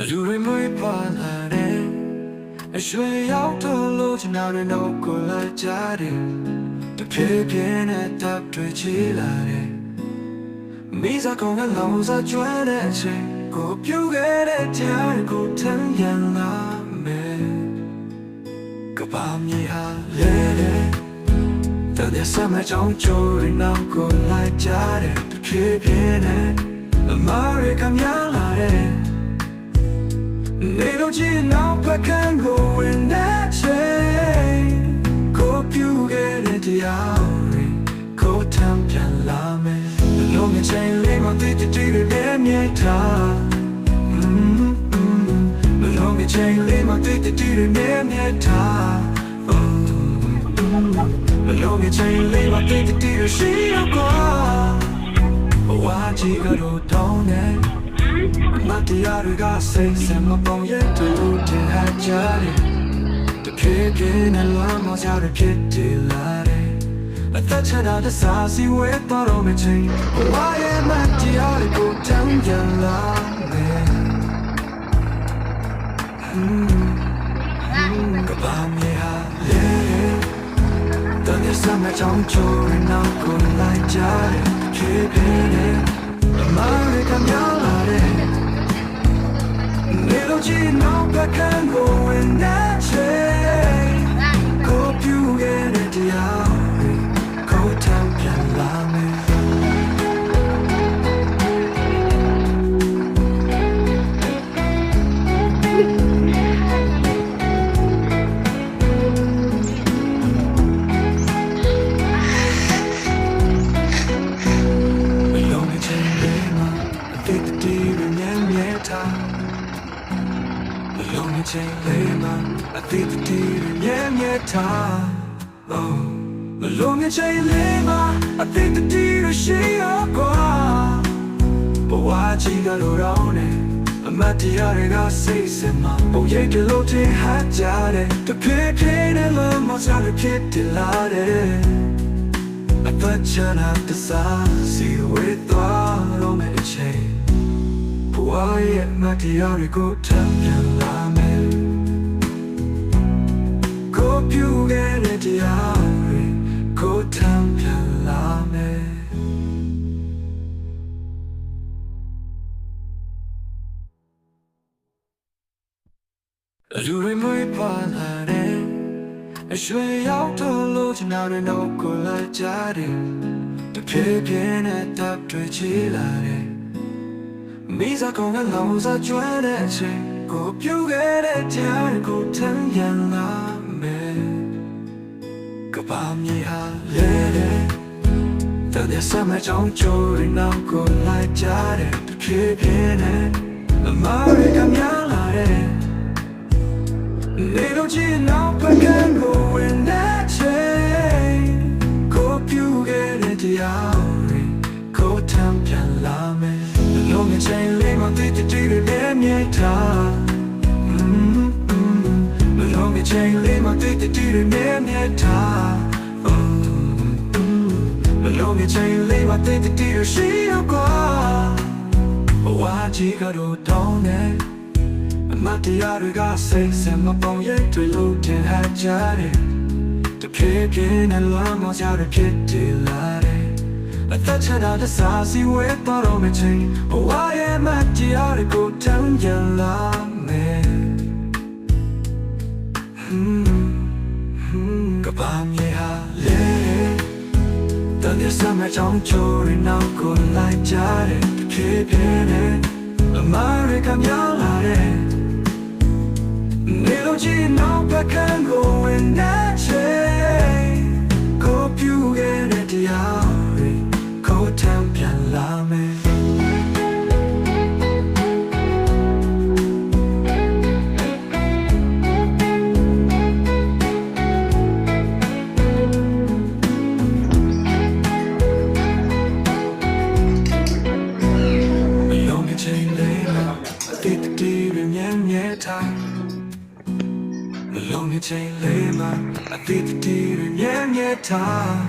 လူတွေမွေးဖွားလာတယ်အရွှေရောက်တော့လို့ကျွန်တော်တို့တော့ကိုလာကြတယ်တဖြည်းဖြည်းနဲ့တပ်တွေချီလာတယ်မိစားကောင်းကလောင်စားကျွမ်းတဲ့အချိန်ကိုပြုခဲ့တဲ့တရားကိုထမ်းပြန်လာမယ်ကဘာမြေဟာလဲတဲ့တန်တဲ့ဆမ်းမကြောင်ချိုးရနောက်ကိုလာကြတယ်တဖြည်းဖြည်းနဲ့အမားရကများလာတယ်နေလို့ချင်းနောက်ဘက်ကန်ကိုဝင်တဲ့ချိန်ကိုပြုခဲ့တဲ့တရားကိုထမ်းပြန်လာမယ်လုံးငယ်ချင်းလေးမသိတဲ့ဒီရဲ့မြေထားလုံးငယ်ချင်းလေးမသိတဲ့ဒီရဲ့မြေထားလုံးငယ်ချင်းလေးမသိတဲ့ဒီရှိတော့ကွာဘဝကြီးကတော့တောင်းနေမတရားတွေကစိတ်ဆင်မပေါရဲ့တူတင်ဟကြတယ်တဖြည်းဖြည်းနဲ့လွမ်းမောကြရဖြစ်တယ်လာတယ်အသက်ချတာတစားစီဝဲတော်မချင်းဘဝရဲ့မတရားတွေကိုတမ်းပြန်လာမယ်ကဘာမြေဟာလေတန်ရစမ်းမချောင်းချိုးရနောက်ကိုလိုက်ကြတယ်ဖြည်းဖြည်းနဲ့အမားရကများလာတယ်နေလို့ချင်းနောက်ဘက်ကန်ကိုဝင်တဲ့ချိန်ကိုပြုခဲ့တဲ့တရားကိုထမ်းပြန်လာမယ်ချိန်လေးမှာအသေးသေးမြဲမြဲထားမလုံးမြချိန်လေးမှာအသေးသေးရှိရကွာဘဝကြီးကလိုတော့နေအမတ်တရားတွေကစိတ်စင်မှာပုံရိပ်ကလို့တင်ဟကြတယ်တဖြည်းဖြည်းနဲ့လုံးမစားဖြစ်တယ်လာတယ်အသက်ချနာတစားစီဝေးသွားလို့မအချိန်ဘဝရဲ့အမတ်တရားတွေကိုထပ်ပြန်လာမယ်ပြုခဲ့တဲ့တရားတွေကိုထမ်းပြန်လာမယ်လူတွေမွေးဖွားလာတယ်အရွှေရောက်တော့လို့ကျွန်တော်တို့တော့ကိုလာကြတယ်တဖြည်းဖြည်းနဲ့တပ်တွေချီလာတယ်မိစားကောင်းကလောင်စားကျွမ်းတဲ့အချိန်ကိုပြုခဲ့တဲ့တရားကိုထမ်းပြန်လာကဘာမြေဟာလဲတဲ့တန်တဲ့ဆမ်းမချောင်းချိုးရနောက်ကိုလိုက်ကြတယ်တဖြည်းဖြည်းနဲ့အမားရကများလာတယ်နေလို့ချင်းနောက်ဘက်ကန်ကိုဝင်တဲ့ချိန်ကိုပြုခဲ့တဲ့တရားကိုထမ်းပြန်လာမယ်လုံးငယ်ချင်းလေးမသိတဲ့ဒီရဲ့မြေထားလုံးငယ်ချင်းလေးမသိတဲ့ဒီရဲ့မြေထားလုံးငယ်ချင်းလေးမသိတဲ့ဒီရှိတော့ကွာဘဝကြီးကတော့တောင်းနေအမတ်တရားတွေကစိတ်ဆင်မပေါရဲ့တွေ့လို့တင်ဟကြတယ်တဖြည်းဖြည်းနဲ့လွမ်းမောကြရဖြစ်တယ်လာတယ်အသက်ချတာတစားစီဝဲတော်မချင်းဘဝရဲ့မတရားတွေကိုတမ်းပြန်လာမယ်ကဘာမြေဟာလေတန်ရစမ်းမချောင်းချိုးရနောက်ကိုလိုက်ကြတယ်တဖြည်းဖြည်းနဲ့အမားရကများလာတယ်နေလို့ချင်းနောက်ဘက်ကန်ကိုဝင်တဲ့ချိန်ကိုပြုခဲ့တဲ့တရားကိုထမ်းပြန်လာမယ်လုံးငယ်ချင်းလေးမှာအသေးသေးမြဲမြဲထား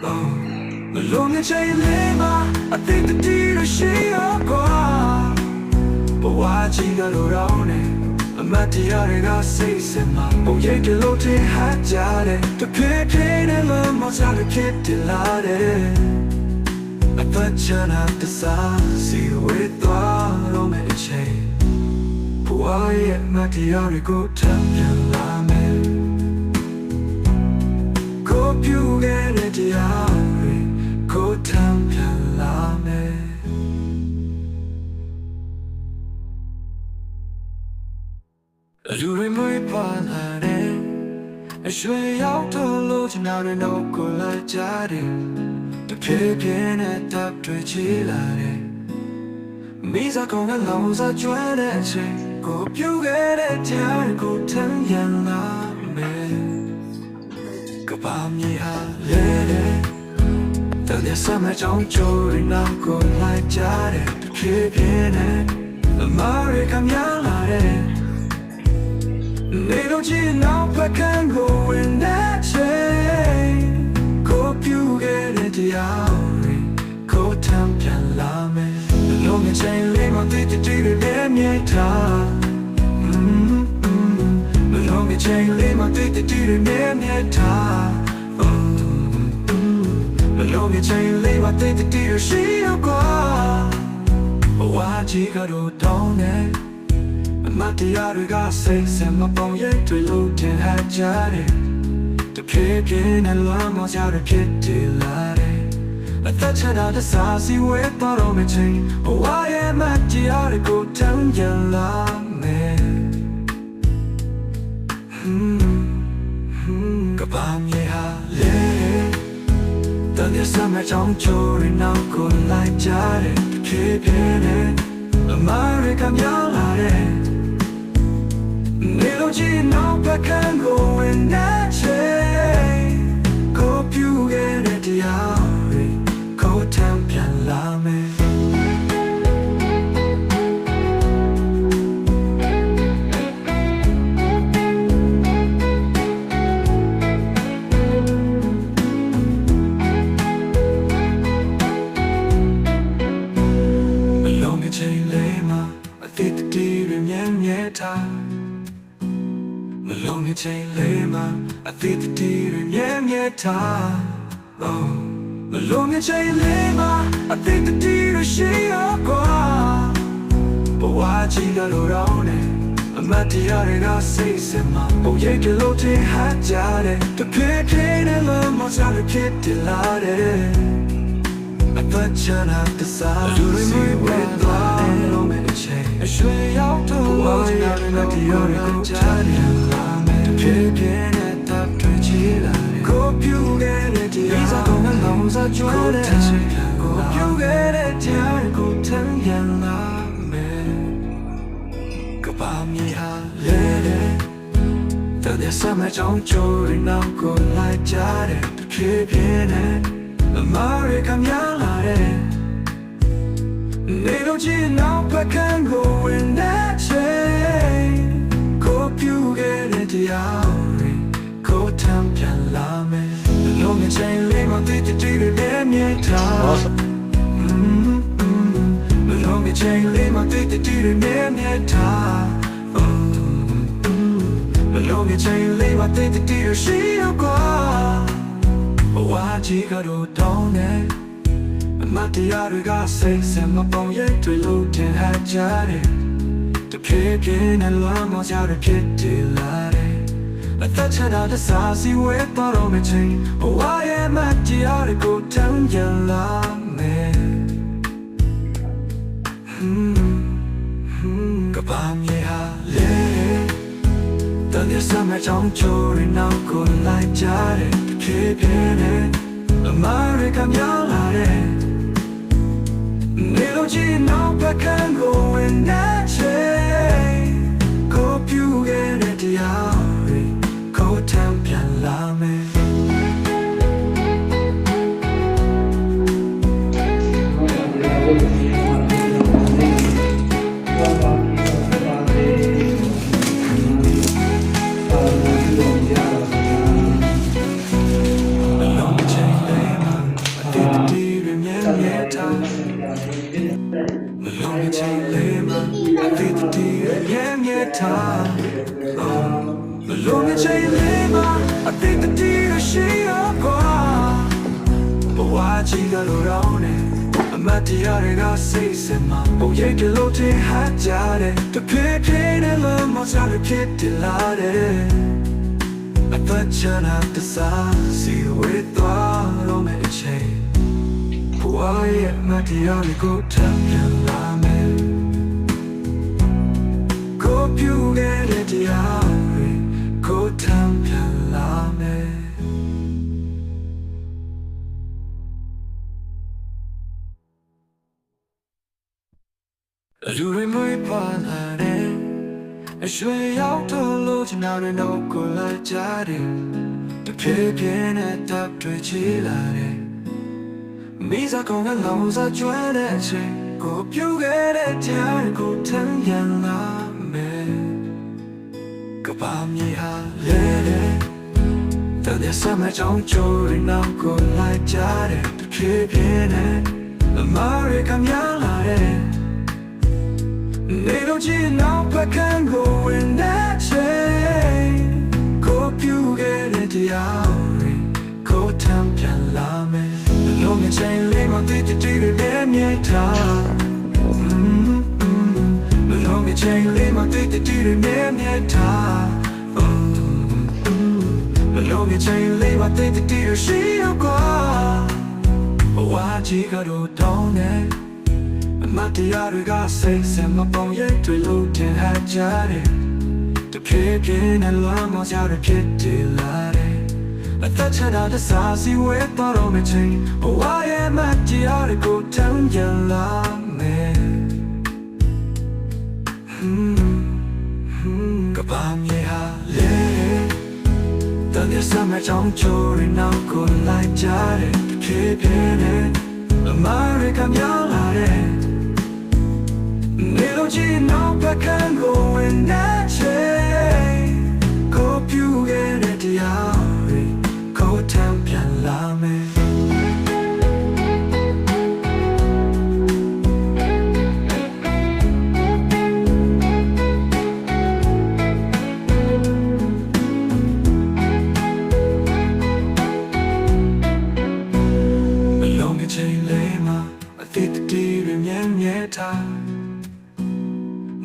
လုံးငယ်ချင်းလေးမှာအသေးသေးရှိရကွာဘဝ ဝါကြီးကတော့ရောင်းနေအမတ်တရားတွေကစိတ်စင်မှာပုံရိပ်တလို့တင်ဟကြတယ်တဖေးဖေးနဲ့လမ်းမစားတဲ့ဖြစ်တယ်လာတယ်အသက်ချနာတစားစီဝေးသွားတော့မယ့်အချိန်ဘဝရဲ့အမတ်တရားတွေကိုထပ်ပြန်လာမယ်ကိုပြုခဲ့တဲ့တရားတွေကိုထပ်ပြန်လာမယ်လူတွေမွေးပါလာတဲ့အရွှေရောက်တော့လို့ကျွန်တော်တို့တော့ကိုလိုက်ကြတယ်တဖြည်းဖြည်းနဲ့တပ်တွေချီလာတယ်မိစားကောင်းတဲ့လောင်စားကျွမ်းတဲ့အချိန်ကိုပြုခဲ့တဲ့တရားကိုထမ်းရလာမယ်ကဘာမြေဟာလဲတဲ့တည်းရဲ့စမကြောင်ချိုးရနောက်ကိုလိုက်ကြတယ်တဖြည်းဖြည်းနဲ့အမားရကများလာတဲ့နေလို့ချင်းနောက်ဘက်ကန်းကိုဝင်တဲ့ချိန်ကိုပြုခဲ့တဲ့တရားတွေကိုထမ်းပြန်လာမယ်လုံးငယ်ချိန်လေးမသိတဲ့တွေနဲ့မြင်ထားလုံးငယ်ချိန်လေးမသိတဲ့တွေနဲ့မြင်ထားလုံးငယ်ချိန်လေးမသိတဲ့တွေရှိတော့ကွာဘဝကြီးကတော့တောင်းနေမတရားတွေကစိတ်ဆင်မပေါရဲ့တွေ့လို့တင်ဟကြတယ်တဖြည်းဖြည်းနဲ့လွမ်းမောကြရဖြစ်တယ်လာတယ်အသက်ချတာတစားစီဝဲတော်မချင်းဘဝရဲ့မတရားတွေကိုတန်းကြလာမယ်ကဘာမြေဟာလေတန်ရစမချောင်းချိုးရနောက်ကိုလိုက်ကြတယ်တဖြည်းဖြည်းနဲ့အမားရကများလာတယ်နေလို့ချင်းနောက်ဘက်ကန်းကိုဝင်တဲ့ချိန်ကိုပြုခဲ့တဲ့တရားတွေကိုထမ်းပြန်လာမယ်မလုံးတဲ့ချိန်လေးမှာအသစ်တည်းရမြဲမြဲထားမလုံးတဲ့ချိန်လေးမှာအသစ်တည်းရမြဲမြဲထားမလုံးတဲ့ချိန်လေးမှာအသစ်တည်းရရှိရကွာဘဝကြီးကတော့ရောင်းနေအမတ်တရားတွေကစိတ်စင်မှာပုံရိပ်တလို့တင်ဟကြတယ်တဖြည်းဖြည်းနဲ့လမ်းမစားတဲ့ဖြစ်တယ်လာတယ်အသက်ချနာတစားလူတွေမြဝဲသွားလို့မဲ့အချိန်အရွှေရောက်တော့ဘဝကြီးကတော့တရားတွေကိုကြားတယ်လာမယ်တဖြည်းဖြည်းနဲ့တပ်တွေချီလာတယ်ကိုပြုခဲ့တဲ့တရားမိစားကောင်းတဲ့လောင်စားကျွမ်းတဲ့အချိန်ကိုပြုခဲ့တဲ့တရားကိုထမ်းရလာမယ်ကဘာမြေဟာလေတဲ့တည်းရဲ့စမကြောင်ချိုးရနောက်ကိုလိုက်ကြတယ်တဖြည်းဖြည်းနဲ့အမားရကများလာတဲ့နေလို့ချင်းနောက်ဘက်ကန်းကိုဝင်တဲ့ချိန်ကိုပြုခဲ့တဲ့တရားတွေကိုထမ်းပြန်လာမယ်လုံးငယ်ချိန်လေးမသိတဲ့တွေနဲ့မြင်ထားလုံးငယ်ချိန်လေးမသိတဲ့တွေနဲ့မြင်ထားလုံးငယ်ချိန်လေးမသိတဲ့တွေရှိတော့ကွာဘဝကြီးကတော့တောင်းနေအမတ်တရားတွေကစိတ်ဆင်မပေါရဲ့တွေ့လို့တင်ဟကြတယ်တဖြည်းဖြည်းနဲ့လွမ်းမောကြရဖြစ်တယ်လာတယ်အသက်ချတာတစားစီဝဲတော်မချင်းဘဝရဲ့မတရားတွေကိုတန်းကြလာမယ်ကဘာမြေဟာလေတန်ရစမချောင်းချိုးရနောက်ကိုလိုက်ကြတယ်တဖြည်းဖြည်းနဲ့အမားရကများလာတယ်နေလို့ချင်းနောက်ဘက်ကန်းကိုဝင်တဲ့ချိန်ကိုပြုခဲ့တဲ့တရားကိုထမ်းပြန်လာမယ် I time Malone chain lima I think the deed is she up But why she got around it I'm at the other guy say ma Oh yeah the low te hat jare The pay and love most out of kid delighted I thought you'd have to see with all on my chain Why am I the only good time you love me Go you get it the only good time you love me You remember I should out to lose now and no good like Jari The pippin at top to chillare Misa con a losa joana Go you get it here go ten young me Go bomb ye ha lady Then there's some John Jory now go like Jari The pippin at America young Little G now but can go in that chain Hope you get it the hour Go champion lame The long chain lame on the name yet The long chain lame on the name yet The long chain lame on the she go Why she got to down it Matiariga says and my bone yet to loot and had jare The pippin and lamos out of kitty latte I thought you had a sassy with the Roman chain Oh why am I the article telling you love me Kabam ye ha le Then there's some John Jory now go like jare The pippin and America young Little G now but can go in that chain Go you get it the hour Go champion lame Malone chain lema I think the deed in yet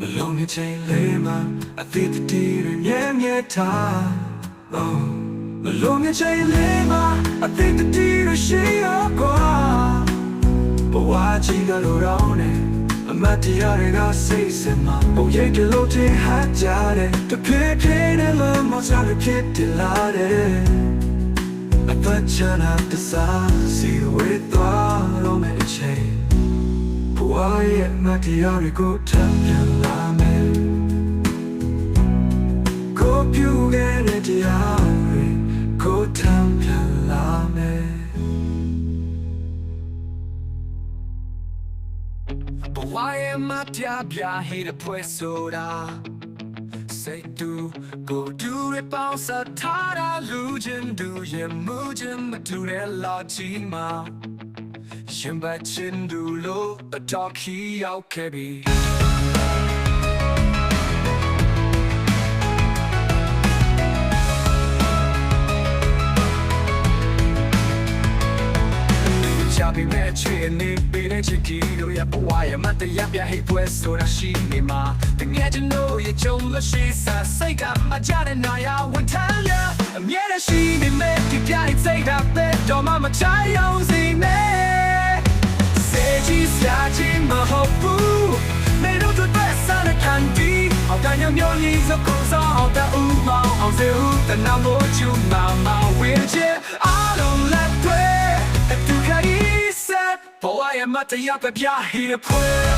Malone chain lema I think the deed in yet Oh Malone chain lema I think the deed is she up But why she got around it I'm at the other guy say ma Oh yeah the low te hat jare The pippin and love most out of kid delighted I thought you'd have to see with all on my chain Why am I the only good time you love me Go you get it the hour Good time you love me But why am I the hate a puesoda Say do go do it bounce a tada lujin do ye mujin ma do it lojima Shin ba chin du lo a dog he out kebi Chabi me chini bine chiki do ya but why am I the ya hate puesto na shi ni ma the get to know you chong la shi sa say ga ma jane na ya one time ya me da shi ni me ki ya say that bed do ma ma chai yong si me She's starting my hope Made out to dress on a candy How can you know he's a cause of the umau How the hoop and I'm what you mama will you I don't let play If you can eat set For I am at the up here here play